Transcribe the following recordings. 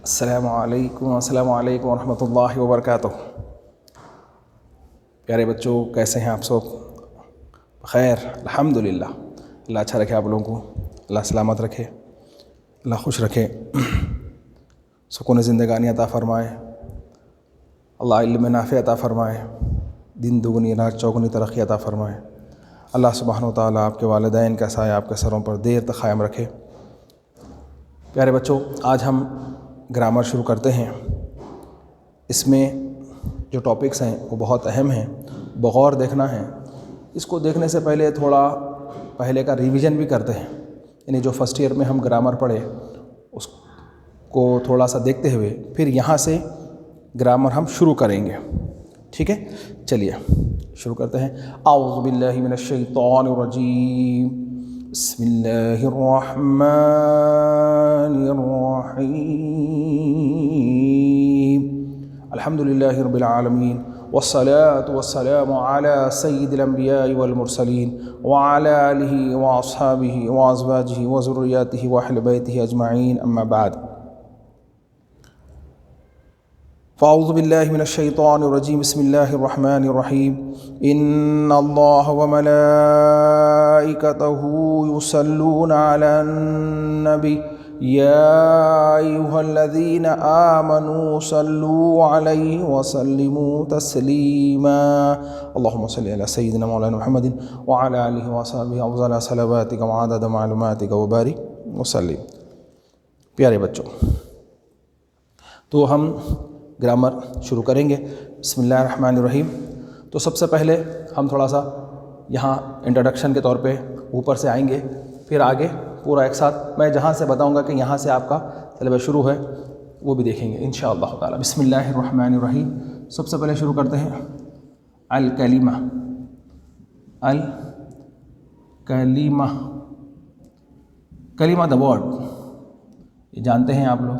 السلام علیکم ورحمۃ اللہ وبرکاتہ۔ پیارے بچوں، کیسے ہیں آپ سب؟ خیر، الحمدللہ۔ اللہ اچھا رکھے آپ لوگوں کو، اللہ سلامت رکھے، اللہ خوش رکھے، سکون زندگانی عطا فرمائے، اللہ علم نافع عطا فرمائے، دن دگنی رات چوگنی ترقی عطا فرمائے۔ اللہ سبحانہ و تعالیٰ آپ کے والدین کا سایہ آپ کے سروں پر دیر تک قائم رکھے۔ پیارے بچوں، آج ہم گرامر شروع کرتے ہیں۔ اس میں جو ٹاپکس ہیں وہ بہت اہم ہیں، بغور دیکھنا ہے۔ اس کو دیکھنے سے پہلے تھوڑا پہلے کا ریویژن بھی کرتے ہیں، یعنی جو فرسٹ ایئر میں ہم گرامر پڑھے اس کو تھوڑا سا دیکھتے ہوئے پھر یہاں سے گرامر ہم شروع کریں گے، ٹھیک ہے؟ چلیے شروع کرتے ہیں۔ اعوذ باللہ من الشیطان الرجیم، بسم اللہ الرحمن الرحیم، الحمدللہ رب العالمین، والصلاة والسلام علی سید الانبیاء والمرسلین وعلی آلہ واصحابہ وازواجہ وذریاتہ واہل بیتہ اجمعین، اما بعد۔ فاعوذ باللہ من الشیطان الرجیم، بسم اللہ الرحمن الرحیم، ان اللہ وملائکتہ یصلون علی النبی یا ایہا الذین آمنوا صلوا علیہ وسلموا تسلیما، اللہم صلی علی سیدنا مولانا محمد وعلی آلہ وصحبہ افضل صلواتک وعدد معلوماتک وبارک وسلم۔ پیارے بچوں، تو ہم گرامر شروع کریں گے۔ بسم اللہ الرحمن الرحیم۔ تو سب سے پہلے ہم تھوڑا سا یہاں انٹروڈکشن کے طور پہ اوپر سے آئیں گے، پھر آگے پورا ایک ساتھ میں جہاں سے بتاؤں گا کہ یہاں سے آپ کا سلیبس شروع ہے وہ بھی دیکھیں گے انشاءاللہ تعالی۔ بسم اللہ الرحمن الرحیم۔ سب سے پہلے شروع کرتے ہیں الکلمہ۔ الکلمہ، کلمہ دا ورڈ، یہ جانتے ہیں آپ لوگ۔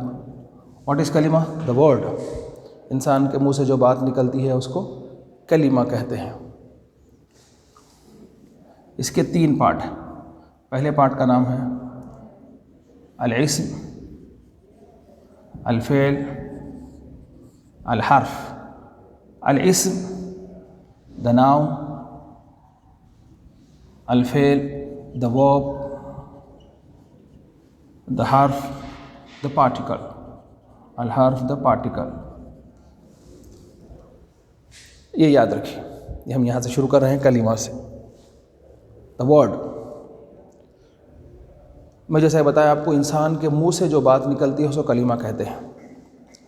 واٹ از کلمہ؟ The word. انسان کے منہ سے جو بات نکلتی ہے اس کو کلمہ کہتے ہیں۔ اس کے 3 پارٹ ہیں۔ پہلے پارٹ کا نام ہے الاسم، الفعل، الحرف۔ الاسم the noun، الفعل the verb، the حرف the particle، الحرف the particle۔ یہ یاد رکھیے، یہ ہم یہاں سے شروع کر رہے ہیں کلمہ سے، the word۔ میں جیسے بتایا آپ کو، انسان کے منہ سے جو بات نکلتی ہے اس کو کلمہ کہتے ہیں۔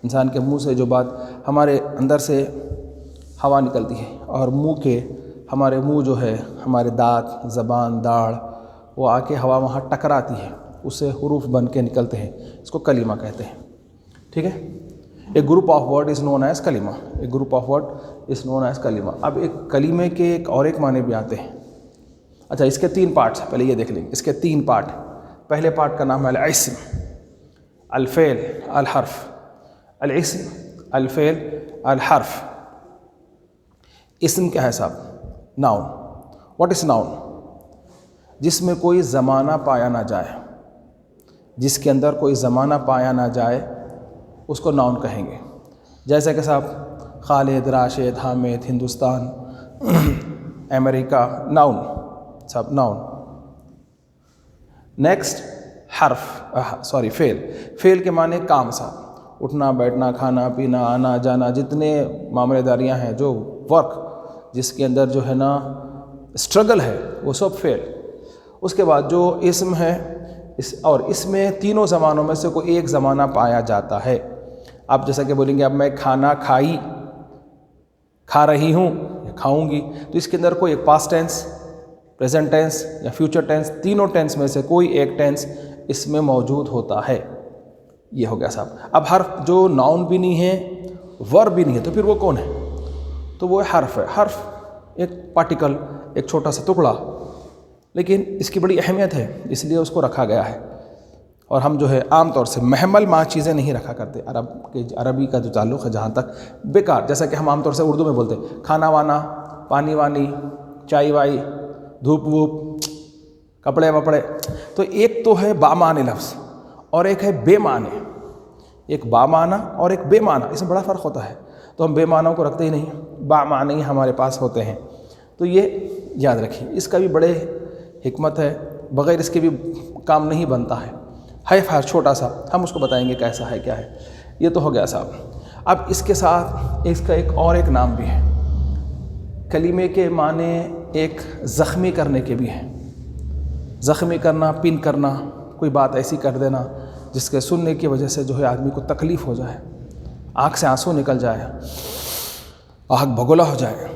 انسان کے منہ سے جو بات، ہمارے اندر سے ہوا نکلتی ہے اور ہمارے منہ جو ہے، ہمارے دانت، زبان، داڑھ، وہ آ کے ہوا وہاں ٹکراتی ہے، اس سے حروف بن کے نکلتے ہیں، اس کو کلمہ کہتے ہیں، ٹھیک ہے؟ ایک group of word is known as کلمہ، ایک group of word is known as کلمہ۔ اب ایک کلمے کے ایک معنی بھی آتے ہیں۔ اچھا، اس کے 3 پارٹس ہیں، پہلے یہ دیکھ لیں گے۔ اس کے 3 پارٹ۔ پہلے پارٹ کا نام ہے الاسم، الفعل، الحرف۔ الاسم، الفعل، الحرف۔ اسم کیا ہے صاحب؟ ناؤن۔ What is noun? جس میں کوئی زمانہ پایا نہ جائے، جس کے اندر کوئی زمانہ پایا نہ جائے اس کو ناؤن کہیں گے۔ جیسے کہ صاحب خالد، راشد، حامد، ہندوستان، امریکہ، ناؤن صاحب، ناؤن۔ نیکسٹ حرف، فعل۔ فعل کے معنی کام صاحب، اٹھنا، بیٹھنا، کھانا، پینا، آنا جانا، جتنے معاملے داریاں ہیں، جو ورک جس کے اندر جو ہے نا اسٹرگل ہے، وہ سب فعل۔ اس کے بعد جو اسم ہے، اور اس میں تینوں زمانوں میں سے کوئی ایک زمانہ پایا جاتا ہے۔ آپ جیسا کہ بولیں گے اب میں کھانا کھا رہی ہوں یا کھاؤں گی، تو اس کے اندر کوئی ایک پاسٹ ٹینس، پریزنٹ ٹینس یا فیوچر ٹینس، تینوں ٹینس میں سے کوئی ایک ٹینس اس میں موجود ہوتا ہے۔ یہ ہو گیا صاحب۔ اب حرف جو ناؤن بھی نہیں ہے، ورب بھی نہیں ہے، تو پھر وہ کون ہے؟ تو وہ حرف ہے۔ حرف ایک پارٹیکل، ایک چھوٹا سا ٹکڑا، لیکن اس کی بڑی اہمیت ہے، اس لیے اس کو رکھا گیا ہے۔ اور ہم جو ہے عام طور سے محمل ماں چیزیں نہیں رکھا کرتے، عربی کا جو تعلق ہے جہاں تک، بیکار، جیسا کہ ہم عام طور سے اردو میں بولتے ہیں کھانا وانا، پانی وانی، چائے وائی، دھوپ ووپ، کپڑے وپڑے۔ تو ایک تو ہے بامعنی لفظ اور ایک ہے بے معنی۔ ایک با معنی اور ایک بے معنی، اس میں بڑا فرق ہوتا ہے، تو ہم بے معنیوں کو رکھتے ہی نہیں، با معنی ہمارے پاس ہوتے ہیں، تو یہ یاد رکھیے، اس کا بھی بڑے حکمت ہے، بغیر اس کے بھی کام نہیں بنتا ہے چھوٹا سا، ہم اس کو بتائیں گے کیسا ہے کیا ہے۔ یہ تو ہو گیا صاحب۔ اب اس کے ساتھ اس کا ایک نام بھی ہے، کلمے کے معنی ایک زخمی کرنے کے بھی ہیں، زخمی کرنا، پن کرنا، کوئی بات ایسی کر دینا جس کے سننے کی وجہ سے جو ہے آدمی کو تکلیف ہو جائے، آنکھ سے آنسو نکل جائے، آنکھ بھگولا ہو جائے،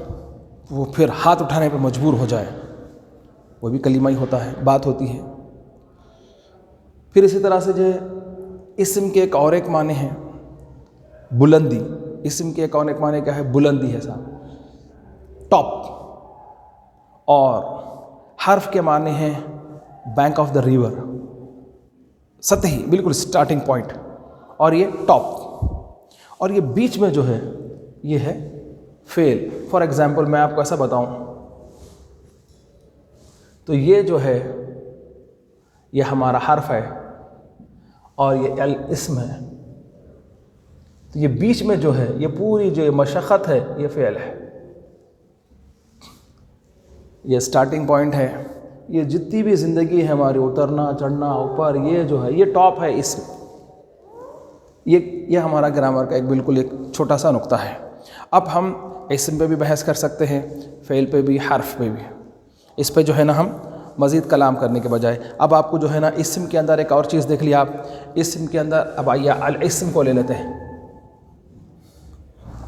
وہ پھر ہاتھ اٹھانے پہ مجبور ہو جائے، وہ بھی کلمہ ہی ہوتا ہے، بات ہوتی ہے۔ پھر اسی طرح سے جو ہے اسم کے ایک معنی ہیں بلندی، اسم کے ایک معنی کیا ہے؟ بلندی ہے صاحب، ٹاپ، اور حرف کے معنی ہیں بینک آف دا ریور، سطحی، بالکل سٹارٹنگ پوائنٹ، اور یہ ٹاپ، اور یہ بیچ میں جو ہے یہ ہے فعل۔ فار ایگزامپل میں آپ کو ایسا بتاؤں تو یہ جو ہے یہ ہمارا حرف ہے اور یہ الاسم ہے، تو یہ بیچ میں جو ہے یہ پوری جو مشقت ہے یہ فعل ہے، یہ سٹارٹنگ پوائنٹ ہے، یہ جتنی بھی زندگی ہے ہماری، اترنا چڑھنا اوپر، یہ جو ہے یہ ٹاپ ہے اسم۔ یہ ہمارا گرامر کا بالکل ایک چھوٹا سا نقطہ ہے۔ اب ہم اسم پہ بھی بحث کر سکتے ہیں، فعل پہ بھی، حرف پہ بھی، اس پہ جو ہے نا ہم مزید کلام کرنے کے بجائے اب آپ کو جو ہے نا اسم کے اندر ایک اور چیز دیکھ لیا آپ، اسم کے اندر اب آئیے الاسم کو لے لیتے ہیں،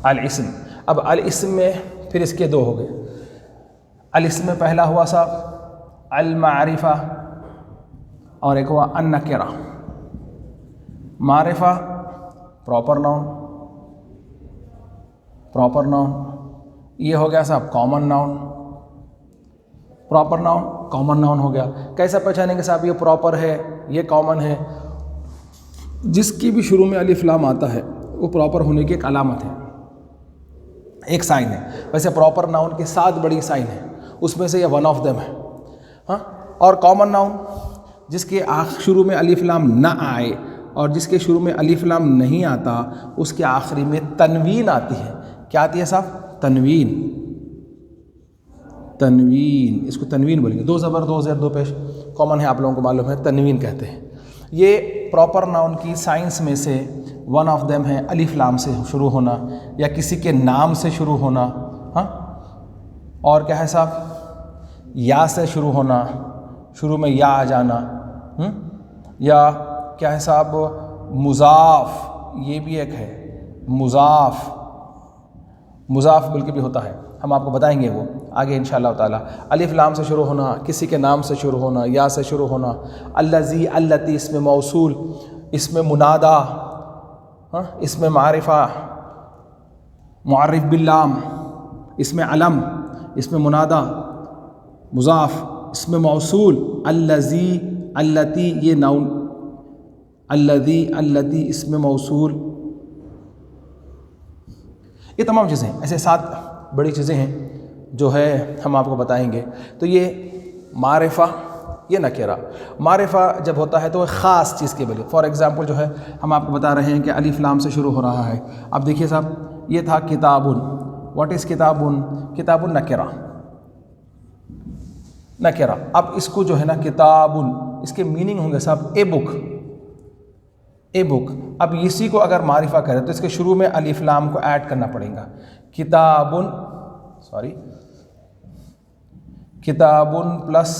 الاسم۔ اب الاسم میں پھر اس کے دو ہو گئے، الاسم میں پہلا ہوا صاحب المعرفہ اور ایک ہوا النکرہ۔ معرفہ پراپر ناؤن، پراپر ناؤن، یہ ہو گیا صاحب common noun, proper noun common noun ہو گیا۔ کیسا پہچانیں گے صاحب یہ پراپر ہے یہ کامن ہے؟ جس کی بھی شروع میں الف لام آتا ہے وہ پراپر ہونے کی ایک علامت ہے، ایک سائن ہے۔ ویسے پراپر ناؤن کی 7 بڑی سائن ہیں، اس میں سے یہ ون آف دیم ہے، ہاں۔ اور کامن ناؤن جس کے شروع میں الف لام نہ آئے اور جس کے شروع میں الف لام نہیں آتا، اس کے آخری میں تنوین آتی ہے۔ کیا آتی ہے صاحب؟ تنوین، تنوین، اس کو تنوین بولیں گے، 2 زبر 2 زیر 2 پیش، کامن ہے، آپ لوگوں کو معلوم ہے، تنوین کہتے ہیں۔ یہ پراپر ناؤن کی سائنس میں سے ون آف دیم ہے الف لام سے شروع ہونا یا کسی کے نام سے شروع ہونا، ہاں۔ اور کیا ہے صاحب؟ یا سے شروع ہونا، شروع میں یا آ جانا، یا کیا ہے صاحب؟ مضاف، یہ بھی ایک ہے، مضاف، مضاف بلکہ بھی ہوتا ہے، ہم آپ کو بتائیں گے وہ آگے انشاءاللہ تعالی۔ الف لام سے شروع ہونا، کسی کے نام سے شروع ہونا، یا سے شروع ہونا، الذی، التی، اس میں موصول، اس میں منادا، ہاں، اس میں معرفہ، معرف باللام، اس میں علم، اس میں منادا، مضاف، اس میں موصول، الذی، التی، یہ ناؤن، الذی، التی، اس میں موصول، یہ تمام چیزیں ایسے 7 بڑی چیزیں ہیں جو ہے ہم آپ کو بتائیں گے۔ تو یہ معرفہ، یہ نکرہ۔ معرفہ جب ہوتا ہے تو وہ خاص چیز کے بلے، فار ایگزامپل جو ہے ہم آپ کو بتا رہے ہیں کہ الف لام سے شروع ہو رہا ہے۔ اب دیکھیے صاحب یہ تھا کتابن، واٹ از کتابن؟ کتابن نکرہ، نکرہ۔ اب اس کو جو ہے نا کتابن، اس کے میننگ ہوں گے صاحب اے بک، اے بک۔ اب اسی کو اگر معرفہ کرے تو اس کے شروع میں الف لام کو ایڈ کرنا پڑے گا، کتابن، سوری، کتابن پلس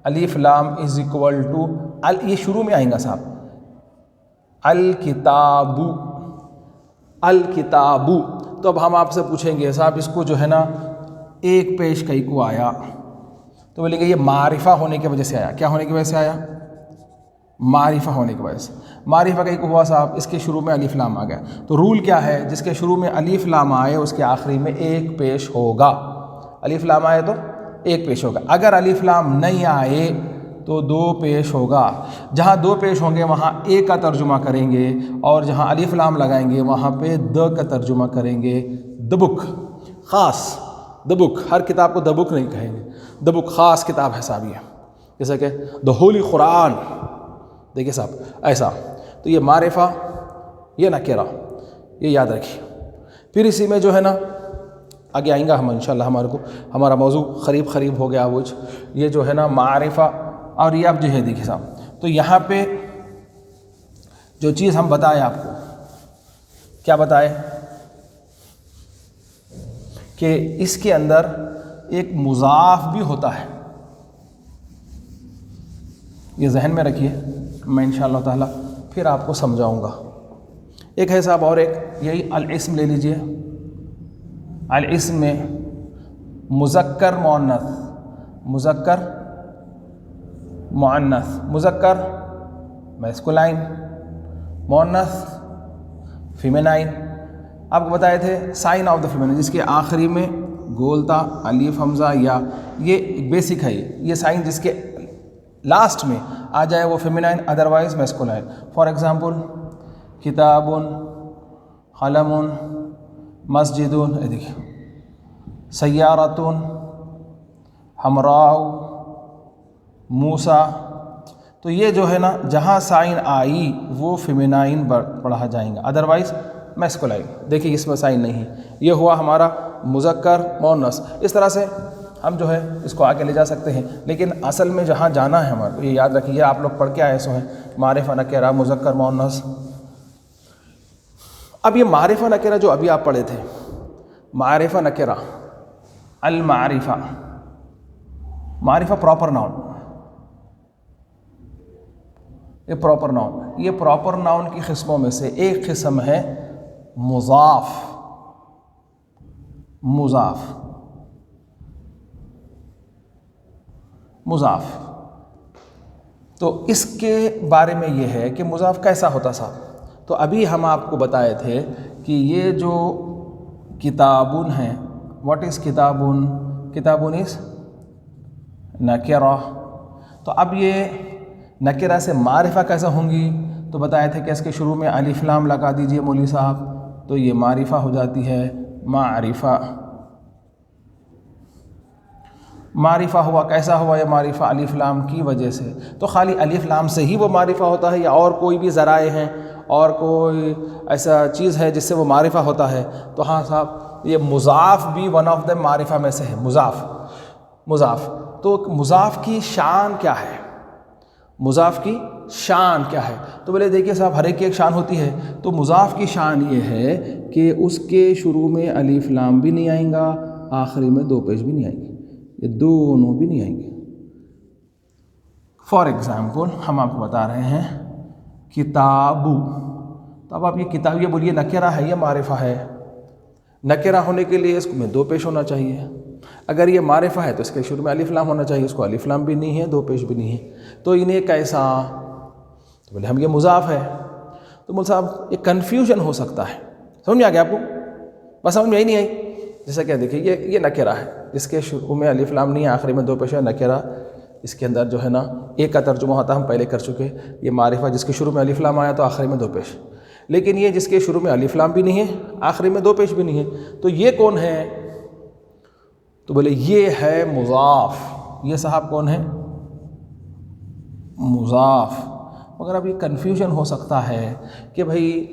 الف لام از اکول ٹو یہ شروع میں آئیں گا صاحب الکتاب، الکتاب۔ تو اب ہم آپ سے پوچھیں گے صاحب اس کو جو ہے نا ایک پیش کئی کو آیا، تو بولیں گے یہ معرفہ ہونے کی وجہ سے آیا۔ کیا ہونے کی وجہ سے آیا؟ معرفہ ہونے کی وجہ سے۔ معرفہ کئی کو ہوا صاحب اس کے شروع میں الف لام آ گیا، تو رول کیا ہے؟ جس کے شروع میں الف لام آئے اس کے آخری میں ایک پیش ہوگا، الف لام آئے تو ایک پیش ہوگا، اگر الف لام نہیں آئے تو 2 پیش ہوگا۔ جہاں 2 پیش ہوں گے وہاں ایک کا ترجمہ کریں گے، اور جہاں الف لام لگائیں گے وہاں پہ د کا ترجمہ کریں گے، د بک، خاص، د بک۔ ہر کتاب کو د بک نہیں کہیں گے، د بک خاص کتاب ہے صاحب یہ، جیسا کہ دا ہولی قرآن، دیکھیے صاحب ایسا۔ تو یہ معرفہ یہ نکرہ، یہ یاد رکھیے. پھر اسی میں جو ہے نا آگے آئیں گا ہم انشاءاللہ، ہمارا موضوع قریب ہو گیا. وہ یہ جو ہے نا معرفہ، اور یہ اب جو ہے دیکھیے صاحب، تو یہاں پہ جو چیز ہم بتائے آپ کو، کیا بتائے کہ اس کے اندر ایک مضاف بھی ہوتا ہے. یہ ذہن میں رکھیے، میں انشاءاللہ تعالی پھر آپ کو سمجھاؤں گا. ایک ہے صاحب اور ایک، یہی الاسم لے لیجئے. الاسم میں مذکر مؤنث، مذکر مؤنث، مذکر میسکولائن، مؤنث فیمینائن. آپ کو بتائے تھے سائن آف دا فیمینائن، جس کے آخری میں گولتا، الف، حمزہ، یا، یہ بیسک ہے. یہ سائن جس کے لاسٹ میں آ جائے وہ فیمینائن، ادروائز میسکولائن. فار ایگزامپل کتاب، قلم، مسجد، دیکھیے سیارۃ، حمراء، موسیٰ. تو یہ جو ہے نا جہاں سائن آئی وہ فیمینائن پڑھا جائیں گا، ادروائز میسکولائن. دیکھیے اس میں سائن نہیں، یہ ہوا ہمارا مذکر مؤنث. اس طرح سے ہم جو ہے اس کو آگے لے جا سکتے ہیں، لیکن اصل میں جہاں جانا ہے ہمارے کو یہ یاد رکھیے. آپ لوگ پڑھ کے آئے سو ہیں معرفہ نکرہ، مذکر مؤنث. اب یہ معرفہ نکرہ جو ابھی آپ پڑھے تھے، معرفہ نکرہ، المعرفہ، معرفہ پراپر ناؤن، یہ پراپر ناؤن. یہ پراپر ناؤن کی قسموں میں سے ایک قسم ہے مضاف. مضاف، مضاف. تو اس کے بارے میں یہ ہے کہ مضاف کیسا ہوتا صاحب. تو ابھی ہم آپ کو بتائے تھے کہ یہ جو کتابن ہیں، واٹ از کتابن؟ کتابن از نکرہ. تو اب یہ نکرہ سے معرفہ کیسا ہوں گی؟ تو بتائے تھے کہ اس کے شروع میں الف لام لگا دیجئے مولوی صاحب، تو یہ معرفہ ہو جاتی ہے. معرفہ، معرفہ ہوا. کیسا ہوا یہ معرفہ؟ الف لام کی وجہ سے. تو خالی الف لام سے ہی وہ معرفہ ہوتا ہے، یا اور کوئی بھی ذرائع ہیں اور کوئی ایسا چیز ہے جس سے وہ معرفہ ہوتا ہے؟ تو ہاں صاحب، یہ مضاف بھی ون آف دا معرفہ میں سے ہے. مضاف، مضاف. تو مضاف کی شان کیا ہے؟ مضاف کی شان کیا ہے؟ تو بولے دیکھیے صاحب، ہر ایک کی ایک شان ہوتی ہے. تو مضاف کی شان یہ ہے کہ اس کے شروع میں الف لام بھی نہیں آئیں گا، آخری میں دو پیش بھی نہیں آئیں گے، یہ دونوں بھی نہیں آئیں گے. فار ایگزامپل ہم آپ کو بتا رہے ہیں کتابو. تو اب آپ یہ کتاب، یہ بولیے نکرہ ہے یا معرفہ ہے؟ نکرہ ہونے کے لیے اس میں دو پیش ہونا چاہیے. اگر یہ معرفہ ہے تو اس کے شروع میں الف لام ہونا چاہیے، اس کو الف لام بھی نہیں ہے، دو پیش بھی نہیں ہے. تو انہیں کیسا؟ تو بولے ہم یہ مضاف ہے. تو مول صاحب یہ کنفیوژن ہو سکتا ہے. سمجھ میں آ گیا آپ کو؟ بس سمجھ میں ہی نہیں آئی. جیسا کہ دیکھیے یہ نکرہ ہے، اس کے شروع میں الف لام نہیں ہے، آخری میں دو پیش ہے. نکرہ اس کے اندر جو ہے نا ایک کا ترجمہ ہوتا ہے، ہم پہلے کر چکے. یہ معرفہ جس کے شروع میں الف لام آیا تو آخری میں دو پیش. لیکن یہ جس کے شروع میں الف لام بھی نہیں ہے، آخری میں دو پیش بھی نہیں ہے، تو یہ کون ہے؟ تو بولے یہ ہے مضاف. یہ صاحب کون ہے؟ مضاف. مگر اب یہ کنفیوژن ہو سکتا ہے کہ بھئی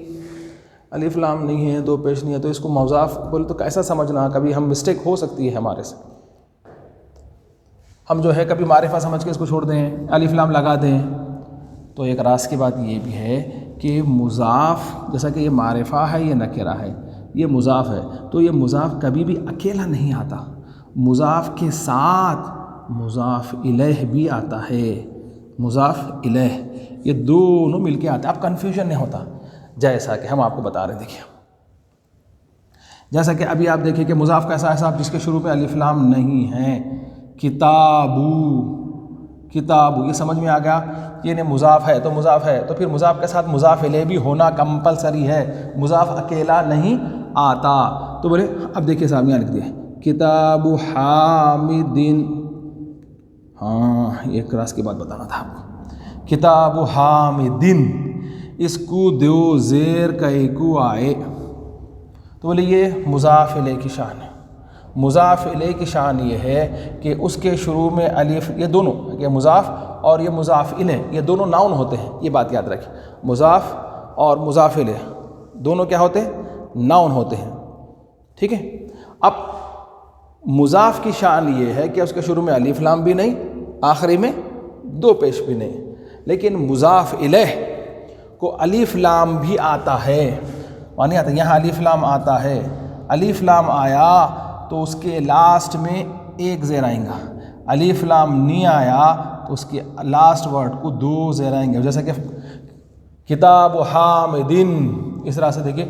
الف لام نہیں ہے، دو پیش نہیں ہے، تو اس کو مضاف بولے تو کیسا سمجھنا؟ کبھی ہم مسٹیک ہو سکتی ہے ہمارے سے. ہم جو ہے کبھی معرفہ سمجھ کے اس کو چھوڑ دیں، الف لام لگا دیں. تو ایک راز کی بات یہ بھی ہے کہ مضاف، جیسا کہ یہ معرفہ ہے، یہ نکرہ ہے، یہ مضاف ہے، تو یہ مضاف کبھی بھی اکیلا نہیں آتا، مضاف کے ساتھ مضاف الیہ بھی آتا ہے. مضاف الیہ، یہ دونوں مل کے آتے ہیں. اب کنفیوژن نہیں ہوتا، جیسا کہ ہم آپ کو بتا رہے ہیں. دیکھیے جیسا کہ ابھی آپ دیکھیں کہ مضاف کیسا ہے صاحب؟ جس کے شروع میں الف لام نہیں ہے. کتابو، کتابو، یہ سمجھ میں آ گیا. یہ مضاف ہے تو مضاف ہے، تو پھر مضاف کے ساتھ مضاف الیہ بھی ہونا کمپلسری ہے. مضاف اکیلا نہیں آتا. تو بولے اب دیکھیے صاحب یہاں لکھ دیا کتاب حامدین. ہاں ایک راز کی بات بتانا تھا آپ کو. کتاب حامدین، اس کو دو زیر کئی کو آئے. تو بولے یہ مضاف الیہ کی شان ہے. مضاف الیہ کی شان یہ ہے کہ اس کے شروع میں الف، یہ دونوں، یہ مضاف اور یہ مضاف الیہ، یہ دونوں ناؤن ہوتے ہیں. یہ بات یاد رکھیں، مضاف اور مضاف الیہ دونوں کیا ہوتے ہیں؟ ناؤن ہوتے ہیں. ٹھیک ہے. اب مضاف کی شان یہ ہے کہ اس کے شروع میں الف لام بھی نہیں، آخری میں دو پیش بھی نہیں. لیکن مضاف الیہ کو الف لام بھی آتا ہے، نہیں آتا. یہاں الف لام آتا ہے. الف لام آیا تو اس کے لاسٹ میں ایک زیر آئیں گا. الف لام نہیں آیا تو اس کے لاسٹ ورڈ کو دو زیر آئیں گے. جیسا کہ کتاب حامدین، اس طرح سے دیکھیے،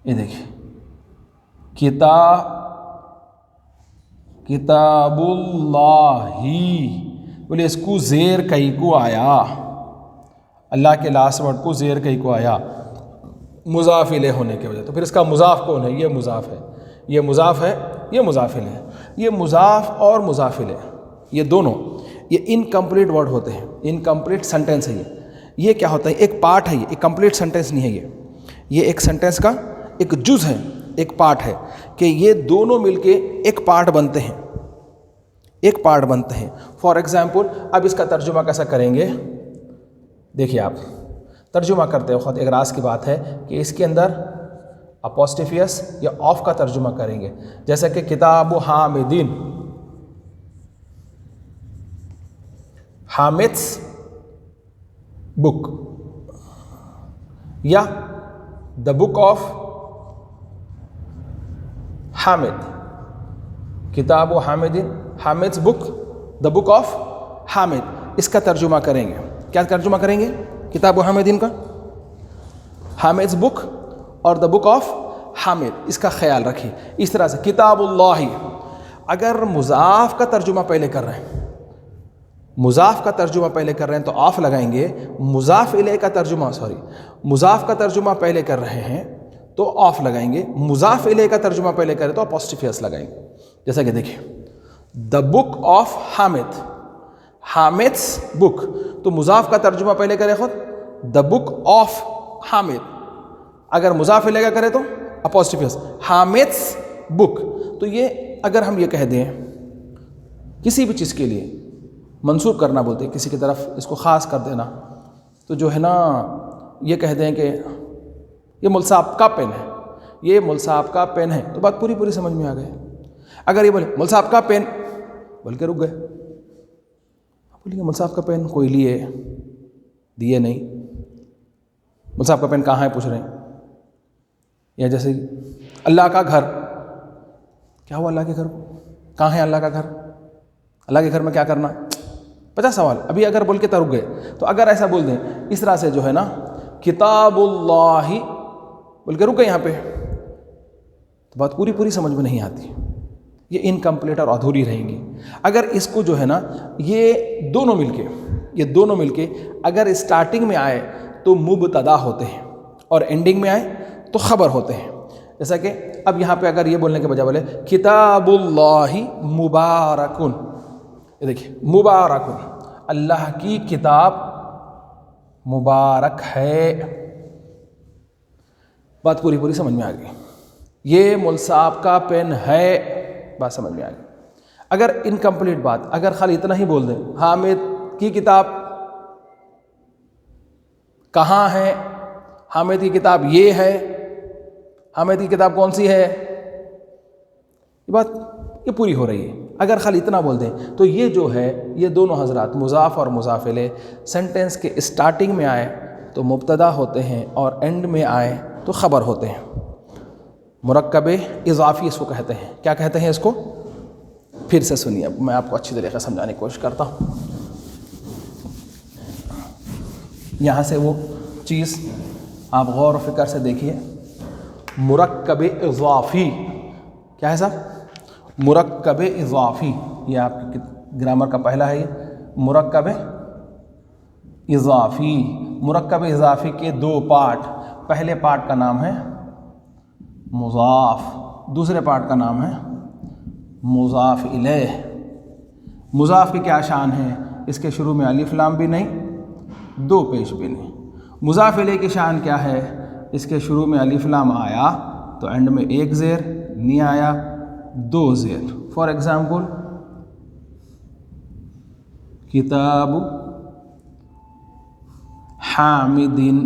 یہ دیکھیے کتاب اللہ، بولے اس کو زیر کئی کو آیا، اللہ کے لاسٹ ورڈ کو زیر کئی کو آیا مضاف الیہ ہونے کی وجہ. تو پھر اس کا مضاف کون ہے؟ یہ مضاف ہے، یہ مضاف ہے، یہ مضاف الیہ ہے. یہ مضاف اور مضاف الیہ یہ دونوں یہ انکمپلیٹ ورڈ ہوتے ہیں، انکمپلیٹ سینٹینس ہے. یہ کیا ہوتا ہے؟ ایک پارٹ ہے، یہ ایک کمپلیٹ سینٹینس نہیں ہے. یہ ایک سینٹینس کا ایک جز ہے، ایک پارٹ ہے کہ یہ دونوں مل کے ایک پارٹ بنتے ہیں، ایک پارٹ بنتے ہیں. فار ایگزامپل اب اس کا ترجمہ کیسا کریں گے؟ دیکھیے آپ ترجمہ کرتے ہو خود ایک راز کی بات ہے کہ اس کے اندر اپوسٹیفیس یا آف کا ترجمہ کریں گے. جیسا کہ کتاب حامدین، حامد's بک، یا دا بک آف حامد. کتاب حامدین، حامد's بک، دا بک آف حامد. اس کا ترجمہ کریں گے. کیا ترجمہ کریں گے کتاب حامدین کا؟ حامد's بک اور دا بک آف حامد. اس کا خیال رکھیے. اس طرح سے کتاب اللہ، اگر مضاف کا ترجمہ پہلے کر رہے ہیں، مضاف کا ترجمہ پہلے کر رہے ہیں تو آف لگائیں گے. مضاف الیہ کا ترجمہ مضاف کا ترجمہ پہلے کر رہے ہیں تو آف لگائیں گے. مضاف الیہ کا ترجمہ پہلے کریں تو اپوسٹیفیس لگائیں گے. جیسا کہ دیکھیں دا بک آف حامد، حامد's بک، تو مضاف کا ترجمہ پہلے کرے خود دا بک آف حامد. اگر مضاف الیہ کا کرے تو اپوسٹیفیس حامد's بک. تو یہ اگر ہم یہ کہہ دیں کسی بھی چیز کے لیے منسوب کرنا بولتے ہیں، کسی کی طرف اس کو خاص کر دینا، تو جو ہے نا یہ کہہ دیں کہ یہ مول صاحب کا پین ہے، یہ مول صاحب کا پین ہے، تو بات پوری سمجھ میں آ گئی. اگر یہ بولے مول صاحب کا پین، بول کے رک گئے. بولیے مول صاحب کا پین کوئی لیے دیے نہیں، مول صاحب کا پین کہاں ہے پوچھ رہے ہیں. یا جیسے اللہ کا گھر، کیا ہوا اللہ کے گھر کو؟ کہاں ہے اللہ کا گھر؟ اللہ کے گھر میں کیا کرنا؟ 50 سوال. ابھی اگر بول کے رک گئے تو اگر ایسا بول دیں اس طرح سے جو ہے نا کتاب اللہ بول کے رک گئے یہاں پہ، تو بات پوری سمجھ میں نہیں آتی، یہ انکمپلیٹ اور ادھوری رہیں گی. اگر اس کو جو ہے نا یہ دونوں مل کے اگر اسٹارٹنگ میں آئے تو مبتدا ہوتے ہیں اور اینڈنگ میں آئے تو خبر ہوتے ہیں. جیسا کہ اب یہاں پہ اگر یہ بولنے کے بجائے بولے کتاب اللہ مبارکن، یہ دیکھیے مبارکن، اللہ کی کتاب مبارک ہے. بات پوری سمجھ میں آ گئی. یہ مول صاحب کا پین ہے، بات سمجھ میں آ گئی. اگر انکمپلیٹ بات، اگر خالی اتنا ہی بول دیں حامد کی کتاب کہاں ہے، حامد کی کتاب یہ ہے، حامد کی کتاب کون سی ہے، یہ بات یہ پوری ہو رہی ہے. اگر خالی اتنا بول دیں تو یہ جو ہے یہ دونوں حضرات مضاف اور مضاف الیہ سینٹینس کے اسٹارٹنگ میں آئے تو مبتدا ہوتے ہیں اور اینڈ میں آئے تو خبر ہوتے ہیں. مرکب اضافی اس کو کہتے ہیں. کیا کہتے ہیں اس کو؟ پھر سے سنیے، میں آپ کو اچھی طریقے سے سمجھانے کی کوشش کرتا ہوں. یہاں سے وہ چیز آپ غور و فکر سے دیکھیے. مرکب اضافی کیا ہے صاحب؟ مرکب اضافی، یہ آپ کی گرامر کا پہلا ہے. یہ مرکب اضافی، مرکب اضافی کے دو پارٹ. پہلے پارٹ کا نام ہے مضاف، دوسرے پارٹ کا نام ہے مضاف الیہ. مضاف کی کیا شان ہے؟ اس کے شروع میں الف لام بھی نہیں، دو پیش بھی نہیں. مضاف الیہ کی شان کیا ہے؟ اس کے شروع میں الف لام آیا تو اینڈ میں ایک زیر، نہیں آیا دو زیر. فار ایگزامپل کتاب حامدین،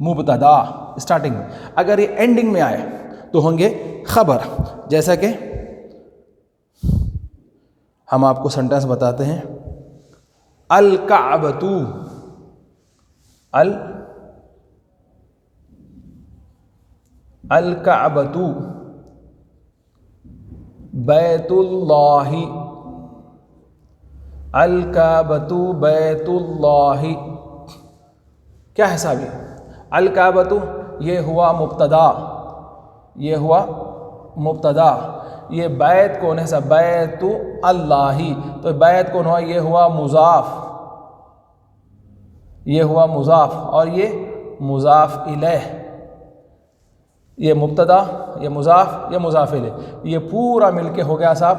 مبتدا اسٹارٹنگ میں. اگر یہ اینڈنگ میں آئے تو ہوں گے خبر. جیسا کہ ہم آپ کو سینٹینس بتاتے ہیں، الکعبۃ، الکعبۃ بیت اللہ، الکعبۃ بیت اللہ. کیا حساب ہے؟ الکعبۃ یہ ہوا مبتدا، یہ ہوا مبتدا. یہ بیت کون ہے؟ بیت اللہ، تو بیت کون ہوا؟ یہ ہوا مضاف، یہ ہوا مضاف، اور یہ مضاف الیہ. یہ مبتدا، یہ مضاف، یہ مضاف الیہ، یہ پورا مل کے ہو گیا صاحب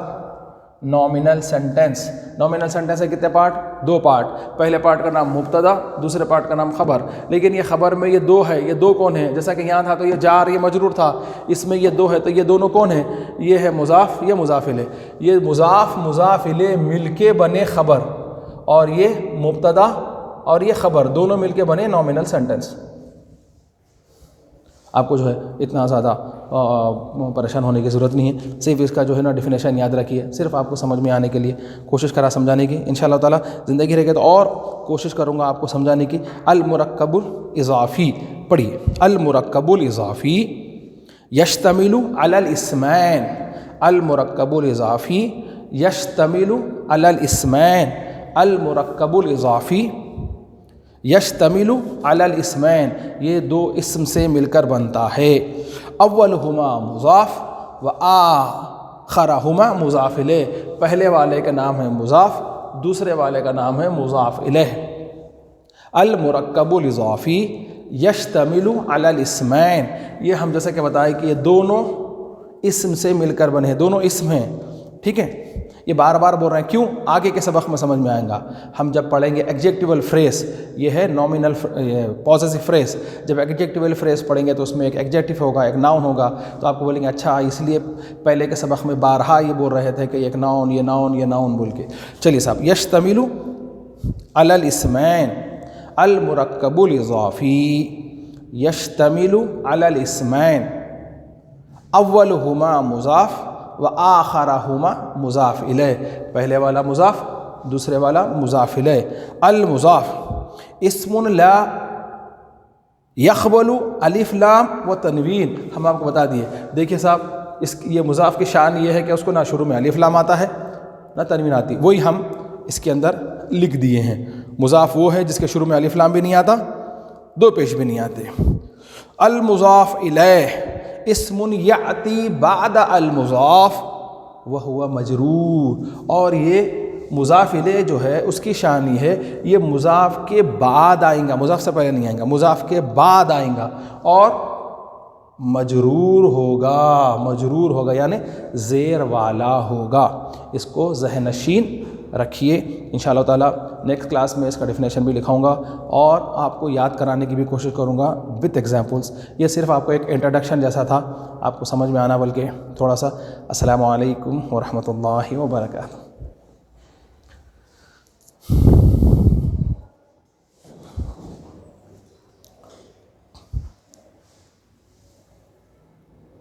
نومینل سینٹینس. نومینل سینٹینس ہے کتنے پارٹ؟ 2 پارٹ. پہلے پارٹ کا نام مبتدا، دوسرے پارٹ کا نام خبر. لیکن یہ خبر میں یہ 2 ہے، یہ 2 کون ہیں؟ جیسا کہ یہاں تھا تو یہ جار یہ مجرور تھا، اس میں یہ 2 ہے تو یہ دونوں کون ہیں؟ یہ ہے مضاف، یہ مضاف الیہ. یہ مضاف مضاف الیہ مل کے بنے خبر، اور یہ مبتدا اور یہ خبر دونوں مل کے بنے نومینل سینٹینس. آپ کو جو ہے اتنا زیادہ پریشان ہونے کی ضرورت نہیں ہے. صرف اس کا جو ہے نا ڈیفینیشن یاد رکھیے، صرف آپ کو سمجھ میں آنے کے لیے کوشش کرا سمجھانے کی. انشاءاللہ تعالیٰ زندگی رہے گی تو اور کوشش کروں گا آپ کو سمجھانے کی. المرکب الاضافی پڑھیے. المرکب الاضافی یشتمل علی الاسمین. المرکب الاضافی یشتمل علی الاسمین. المرکب الاضافی یشتمل علی الاسمین، یہ 2 اسم سے مل کر بنتا ہے. اولہما مضاف و آخرہما مضاف الیہ. پہلے والے کا نام ہے مضاف، دوسرے والے کا نام ہے مضاف الیہ. المرکب الاضافی یشتمل علی الاسمین، یہ ہم جیسا کہ بتائیں کہ یہ دونوں اسم سے مل کر بنے ہیں، دونوں اسم ہیں. ٹھیک ہے، یہ بار بار بول رہے ہیں کیوں؟ آگے کے سبق میں سمجھ میں آئیں گا. ہم جب پڑھیں گے ایگجیکٹیول فریز، یہ ہے نومینل پوزیسو فریز. جب ایگجیکٹیول فریز پڑھیں گے تو اس میں ایک ایگجیکٹیو ہوگا، ایک ناؤن ہوگا. تو آپ کو بولیں گے اچھا اس لیے پہلے کے سبق میں بارہا یہ بول رہے تھے کہ ایک ناؤن، یہ ناؤن، یہ ناؤن بول کے. چلیے صاحب، یشتمل علی الاسمین. المرکب الاضافی یشتمل علی الاسمین، اولہما مضاف و آخرہما مضاف الیہ. پہلے والا مضاف، دوسرے والا مضاف الیہ. المضاف اسم لا یقبل الف لام و تنوین. ہم آپ کو بتا دیے. دیکھیے صاحب، یہ مضاف کی شان یہ ہے کہ اس کو نہ شروع میں الف لام آتا ہے نہ تنوین آتی. وہی ہم اس کے اندر لکھ دیے ہیں. مضاف وہ ہے جس کے شروع میں الف لام بھی نہیں آتا، 2 پیش بھی نہیں آتے. المضاف الیہ اسم یأتی بعد المضاف وہو مجرور. اور یہ مضاف الیہ جو ہے اس کی شان یہ ہے، یہ مضاف کے بعد آئیں گا، مضاف سے پہلے نہیں آئیں گا، مضاف کے بعد آئیں گا اور مجرور ہوگا. مجرور ہوگا یعنی زیر والا ہوگا. اس کو ذہن نشین رکھیے. انشاءاللہ تعالیٰ نیکسٹ کلاس میں اس کا ڈیفینیشن بھی لکھاؤں گا اور آپ کو یاد کرانے کی بھی کوشش کروں گا وتھ ایگزامپلس. یہ صرف آپ کو ایک انٹروڈکشن جیسا تھا، آپ کو سمجھ میں آنا بلکہ تھوڑا سا. السلام علیکم ورحمۃ اللہ وبرکاتہ.